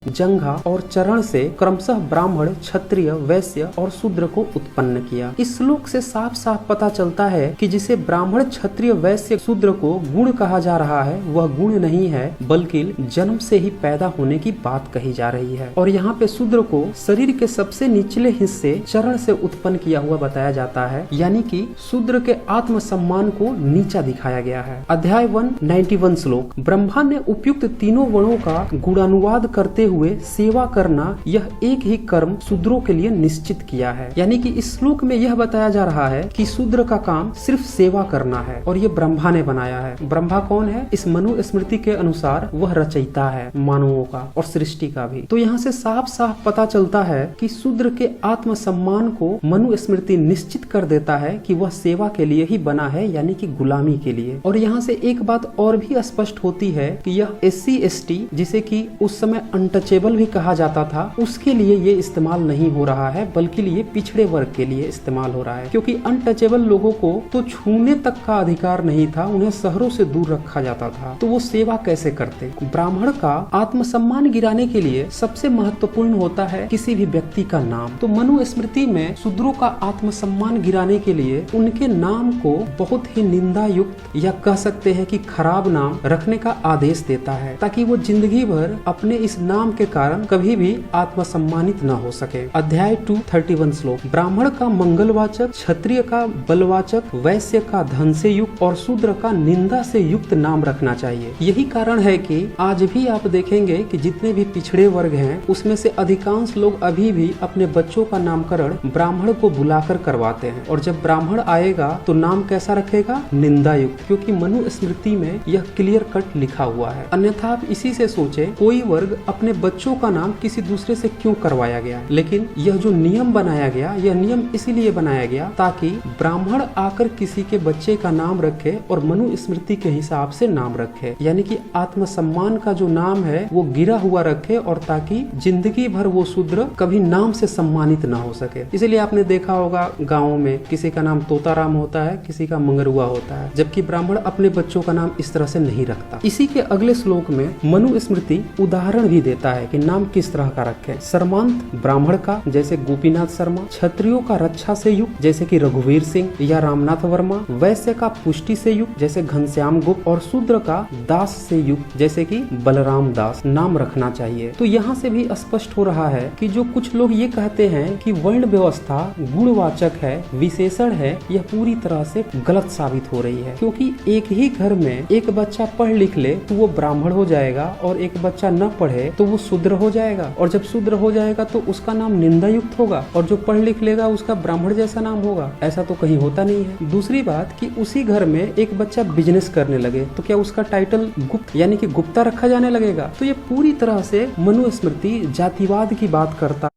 जंघा और चरण से क्रमशः ब्राह्मण, क्षत्रिय, वैश्य और शूद्र को उत्पन्न किया। इस श्लोक से साफ साफ पता चलता है कि जिसे ब्राह्मण, क्षत्रिय, वैश्य, शूद्र को गुण कहा जा रहा है वह गुण नहीं है, बल्कि जन्म से ही पैदा होने की बात कही जा रही है। और यहाँ पे शूद्र को शरीर के सबसे निचले हिस्से चरण से उत्पन्न किया हुआ बताया जाता है, यानी कि शूद्र के आत्म सम्मान को नीचा दिखाया गया है। अध्याय 191 श्लोक। ब्रह्मा ने उपयुक्त तीनों वर्णों का गुणानुवाद करते हुए सेवा करना यह एक ही कर्म शूद्रों के लिए निश्चित किया है। यानी कि इस श्लोक में यह बताया जा रहा है कि शूद्र का काम सिर्फ सेवा करना है और ये ब्रह्मा ने बनाया है। ब्रह्मा कौन है? इस मनु स्मृति के अनुसार वह रचयिता है मानवों का और सृष्टि का भी। तो यहाँ से साफ साफ पता चलता है कि शूद्र के आत्म सम्मान को मनु स्मृति निश्चित कर देता है कि वह सेवा के लिए ही बना है, यानी कि गुलामी के लिए। और यहाँ से एक बात और भी स्पष्ट होती है कि यह SC ST, जिसे कि उस समय अनटचेबल भी कहा जाता था, उसके लिए ये इस्तेमाल नहीं हो रहा है, बल्कि ये पिछड़े वर्ग के लिए इस्तेमाल हो रहा है। क्योंकि अनटचेबल लोगों को तो छूने तक का अधिकार नहीं था, उन्हें शहरों से दूर रखा जाता था, तो वो सेवा कैसे करते? ब्राह्मण का आत्मसम्मान गिराने के लिए सबसे महत्वपूर्ण होता है किसी भी व्यक्ति का नाम। तो मनु स्मृति में शूद्रों का आत्मसम्मान गिराने के लिए उनके नाम को बहुत ही निंदा युक्त या कह सकते हैं कि खराब नाम रखने का आदेश देता है, ताकि वो जिंदगी भर अपने इस नाम के कारण कभी भी आत्मसम्मानित न हो सके। अध्याय 231 श्लोक। ब्राह्मण का मंगलवाचक, क्षत्रिय का बलवाचक, वैश्य का धन से युक्त और शूद्र का निंदा से युक्त नाम रखना चाहिए। यही कारण है कि आज भी आप देखेंगे कि जितने भी पिछड़े वर्ग हैं उसमें से अधिकांश लोग अभी भी अपने बच्चों का नामकरण ब्राह्मण को बुलाकर करवाते हैं, और जब ब्राह्मण आएगा तो नाम कैसा रखेगा? निंदा युक्त, क्योंकि मनु स्मृति में यह क्लियर कट लिखा हुआ है। अन्यथा आप इसी से सोचे, कोई वर्ग अपने बच्चों का नाम किसी दूसरे से क्यों करवाया गया? लेकिन यह जो नियम बनाया गया, यह नियम इसीलिए बनाया गया ताकि ब्राह्मण आकर किसी के बच्चे का नाम रखे और मनु स्मृति के हिसाब से नाम रखे, यानी कि आत्मसम्मान का जो नाम है वो गिरा हुआ रखे, और ताकि जिंदगी भर वो शूद्र कभी नाम से सम्मानित ना हो सके। इसलिए आपने देखा होगा गाँव में किसी का नाम तोताराम होता है, किसी का मंगरुआ होता है, जबकि ब्राह्मण अपने बच्चों का नाम इस तरह से नहीं रखता। इसी के अगले श्लोक में मनु स्मृति उदाहरण भी देता है कि नाम किस तरह का रखे। सर्मांत ब्राह्मण का, जैसे गोपीनाथ शर्मा, क्षत्रियों का रक्षा से युक्त, जैसे कि रघुवीर सिंह या रामनाथ वर्मा, वैश्य का पुष्टि से युक्त, जैसे घनश्याम गुप्त, और शूद्र का दास से युक्त, जैसे कि बलराम दास नाम रखना चाहिए। तो यहाँ से भी स्पष्ट हो रहा है कि जो कुछ लोग ये कहते हैं कि वर्ण व्यवस्था गुणवाचक है, विशेषण है, यह पूरी तरह से गलत साबित हो रही है। क्योंकि एक ही घर में एक बच्चा पढ़ लिख ले तो वो ब्राह्मण हो जाएगा, और एक बच्चा न पढ़े तो वो शूद्र हो जाएगा, और जब शूद्र हो जाएगा तो उसका नाम निंदा युक्त होगा, और जो पढ़ लिख लेगा उसका ब्राह्मण जैसा नाम होगा। ऐसा तो कहीं होता नहीं है। दूसरी बात कि उसी घर में एक बच्चा बिजनेस करने लगे तो क्या उसका टाइटल गुप्त यानी कि गुप्ता रखा जाने लगेगा? तो ये पूरी तरह से मनु स्मृति जातिवाद की बात करता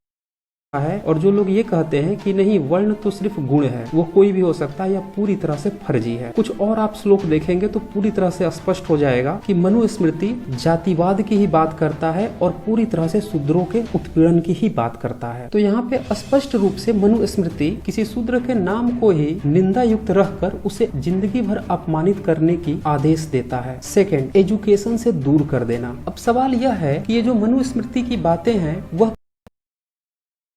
है। और जो लोग ये कहते हैं कि नहीं, वर्ण तो सिर्फ गुण है, वो कोई भी हो सकता है, या पूरी तरह से फर्जी है। कुछ और आप श्लोक देखेंगे तो पूरी तरह से स्पष्ट हो जाएगा कि मनु स्मृति जातिवाद की ही बात करता है और पूरी तरह से शूद्रों के उत्पीड़न की ही बात करता है। तो यहाँ पे स्पष्ट रूप से मनु स्मृति किसी शूद्र के नाम को ही निंदा युक्त रखकर उसे जिंदगी भर अपमानित करने की आदेश देता है। सेकेंड, एजुकेशन से दूर कर देना। अब सवाल यह है कि ये जो मनु स्मृति की बातें हैं वह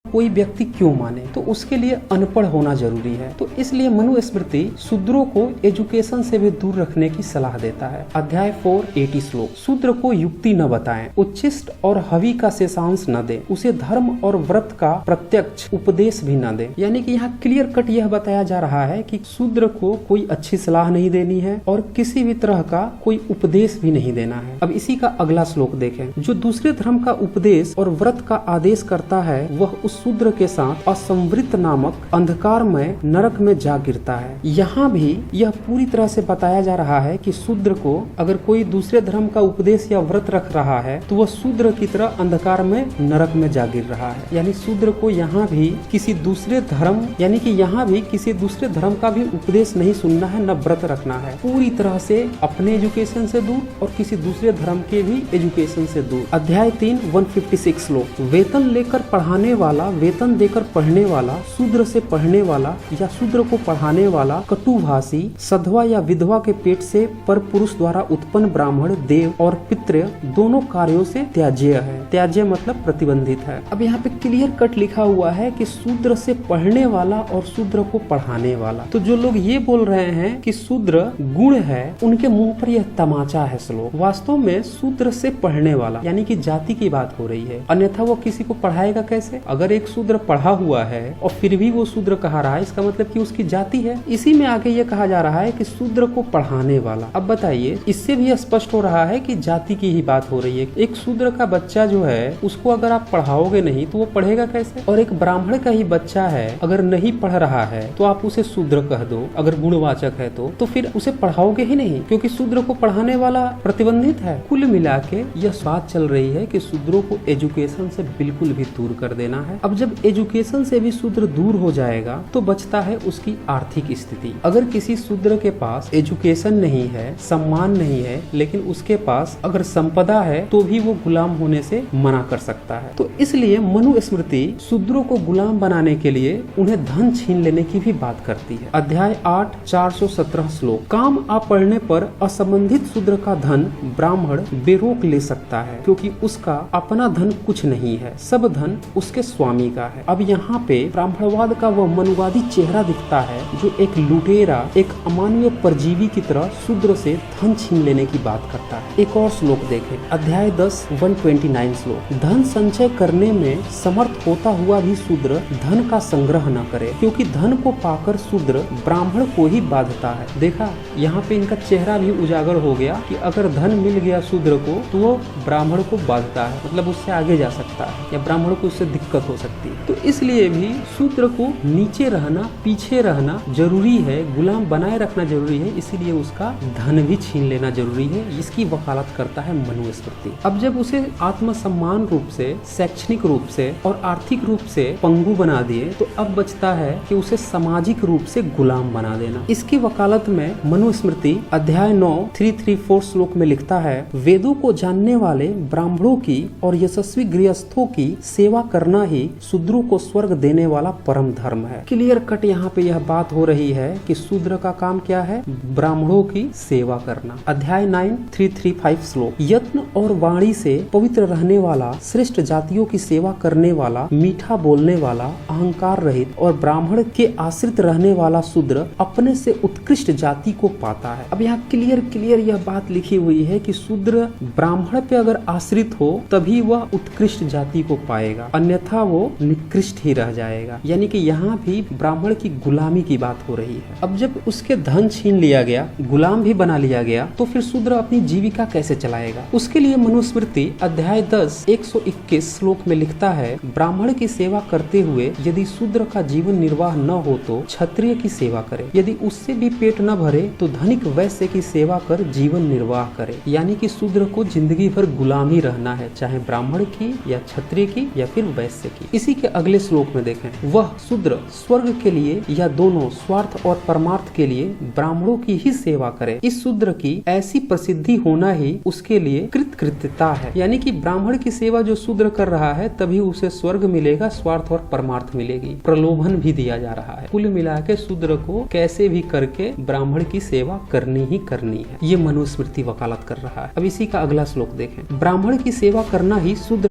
कोई व्यक्ति क्यों माने? तो उसके लिए अनपढ़ होना जरूरी है। तो इसलिए मनु स्मृति शूद्रों को एजुकेशन से भी दूर रखने की सलाह देता है। अध्याय 480 श्लोक। शूद्र को युक्ति न बताएं, उच्छिष्ट और हवि का शेषांश न दे, उसे धर्म और व्रत का प्रत्यक्ष उपदेश भी न दे। यानी कि यहाँ क्लियर कट यह बताया जा रहा है कि शूद्र को कोई अच्छी सलाह नहीं देनी है और किसी भी तरह का कोई उपदेश भी नहीं देना है। अब इसी का अगला श्लोक देखें। जो दूसरे धर्म का उपदेश और व्रत का आदेश करता है वह उस शूद्र के साथ असंवृत नामक अंधकारमय नरक में जा गिरता है। यहाँ भी यह पूरी तरह से बताया जा रहा है कि शूद्र को अगर कोई दूसरे धर्म का उपदेश या व्रत रख रहा है तो वह शूद्र की तरह अंधकार में नरक में जा गिर रहा है। यानी शूद्र को यहाँ भी किसी दूसरे धर्म यानी कि यहाँ भी किसी दूसरे धर्म का भी उपदेश नहीं सुनना है, न व्रत रखना है। पूरी तरह से अपने एजुकेशन से दूर और किसी दूसरे धर्म के भी एजुकेशन से दूर। अध्याय 3 156 श्लोक। वेतन लेकर पढ़ाने वाला वाला, वेतन देकर पढ़ने वाला, शूद्र से पढ़ने वाला या शूद्र को पढ़ाने वाला, कटुभाषी, सधवा या विधवा के पेट से पर पुरुष द्वारा उत्पन्न ब्राह्मण देव और पितृ दोनों कार्यों से त्याज्य है। त्याज्य मतलब प्रतिबंधित है। अब यहाँ पे क्लियर कट लिखा हुआ है कि शूद्र से पढ़ने वाला और शूद्र को पढ़ाने वाला। तो जो लोग ये बोल रहे हैं कि शूद्र गुण है, उनके मुंह पर यह तमाचा है श्लोक। वास्तव में शूद्र से पढ़ने वाला यानी कि जाति की बात हो रही है, अन्यथा वो किसी को पढ़ाएगा कैसे? अगर एक शूद्र पढ़ा हुआ है और फिर भी वो शूद्र कहा रहा है, इसका मतलब कि उसकी जाति है। इसी में आगे ये कहा जा रहा है कि शूद्र को पढ़ाने वाला। अब बताइए, इससे भी स्पष्ट हो रहा है कि जाति की ही बात हो रही है। एक शूद्र का बच्चा जो है उसको अगर आप पढ़ाओगे नहीं तो वो पढ़ेगा कैसे? और एक ब्राह्मण का ही बच्चा है, अगर नहीं पढ़ रहा है तो आप उसे शूद्र कह दो, अगर गुणवाचक है तो फिर उसे पढ़ाओगे ही नहीं, क्योंकि शूद्र को पढ़ाने वाला प्रतिबंधित है। कुल मिला के यह बात चल रही है कि शूद्रों को एजुकेशन से बिल्कुल भी दूर कर देना है। अब जब एजुकेशन से भी शूद्र दूर हो जाएगा तो बचता है उसकी आर्थिक स्थिति। अगर किसी शूद्र के पास एजुकेशन नहीं है, सम्मान नहीं है, लेकिन उसके पास अगर संपदा है तो भी वो गुलाम होने से मना कर सकता है। तो इसलिए मनुस्मृति शूद्रों को गुलाम बनाने के लिए उन्हें धन छीन लेने की भी बात करती है। अध्याय 8 417 श्लोक। काम आ पढ़ने पर असंबंधित शूद्र का धन ब्राह्मण बेरोक ले सकता है, क्योंकि उसका अपना धन कुछ नहीं है, सब धन उसके स्वामी का है। अब यहाँ पे ब्राह्मणवाद का वह मनुवादी चेहरा दिखता है जो एक लुटेरा, एक अमानवीय परजीवी की तरह शूद्र से धन छीन लेने की बात करता है। एक और श्लोक देखें, अध्याय 10 129 श्लोक। धन संचय करने में समर्थ होता हुआ भी शूद्र धन का संग्रह न करे, क्योंकि धन को पाकर शूद्र ब्राह्मण को ही बाधता है। देखा, यहाँ पे इनका चेहरा भी उजागर हो गया कि अगर धन मिल गया शूद्र को तो वो ब्राह्मण को बाधता है, मतलब उससे आगे जा सकता है या ब्राह्मण को उससे दिक्कत हो सकती है। तो इसलिए भी शूद्र को नीचे रहना, पीछे रहना जरूरी है, गुलाम बनाए रखना जरूरी है, इसीलिए उसका धन भी छीन लेना जरूरी है। इसकी वकालत करता है मनुस्मृति। अब जब उसे आत्मसम्मान रूप से, शैक्षणिक रूप से और आर्थिक रूप से पंगु बना दिए तो अब बचता है कि उसे सामाजिक रूप से गुलाम बना देना। इसकी वकालत में मनुस्मृति अध्याय 9 334 श्लोक में लिखता है, वेदों को जानने वाले ब्राह्मणों की और यशस्वी गृहस्थों की सेवा करना ही शूद्रों को स्वर्ग देने वाला परम धर्म है। क्लियर कट यहाँ पे यह बात हो रही है कि शूद्र का काम क्या है? ब्राह्मणों की सेवा करना। अध्याय 9 335 श्लोक। यत्न और वाणी से पवित्र रहने वाला, श्रेष्ठ जातियों की सेवा करने वाला, मीठा बोलने वाला, अहंकार रहित और ब्राह्मण के आश्रित रहने वाला शूद्र अपने से उत्कृष्ट जाति को पाता है। अब यहाँ क्लियर यह बात लिखी हुई है कि शूद्र ब्राह्मण पे अगर आश्रित हो तभी वह उत्कृष्ट जाति को पाएगा, अन्यथा वो निकृष्ट ही रह जाएगा। यानी कि यहाँ भी ब्राह्मण की गुलामी की बात हो रही है। अब जब उसके धन छीन लिया गया, गुलाम भी बना लिया गया, तो फिर शूद्र अपनी जीविका कैसे चलाएगा? उसके लिए मनुस्मृति अध्याय 10 121 श्लोक में लिखता है, ब्राह्मण की सेवा करते हुए यदि शूद्र का जीवन निर्वाह न हो तो क्षत्रिय की सेवा करे, यदि उससे भी पेट न भरे तो धनिक वैश्य की सेवा कर जीवन निर्वाह करे। यानी कि शूद्र को जिंदगी भर गुलामी रहना है, चाहे ब्राह्मण की या क्षत्रिय की या फिर वैश्य की। इसी के अगले श्लोक में देखें, वह शूद्र स्वर्ग के लिए या दोनों स्वार्थ और परमार्थ के लिए ब्राह्मणों की ही सेवा करे। इस शूद्र की ऐसी प्रसिद्धि होना ही उसके लिए कृतकृत्यता है। यानी कि ब्राह्मण की सेवा जो शूद्र कर रहा है तभी उसे स्वर्ग मिलेगा, स्वार्थ और परमार्थ मिलेगी। प्रलोभन भी दिया जा रहा है। कुल मिला के शूद्र को कैसे भी करके ब्राह्मण की सेवा करनी ही करनी है, ये मनुस्मृति वकालत कर रहा है। अब इसी का अगला श्लोक देखें, ब्राह्मण की सेवा करना ही शूद्र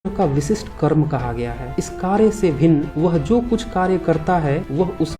का विशिष्ट कर्म कहा गया है। इस कार्य से भिन्न वह जो कुछ कार्य करता है वह उस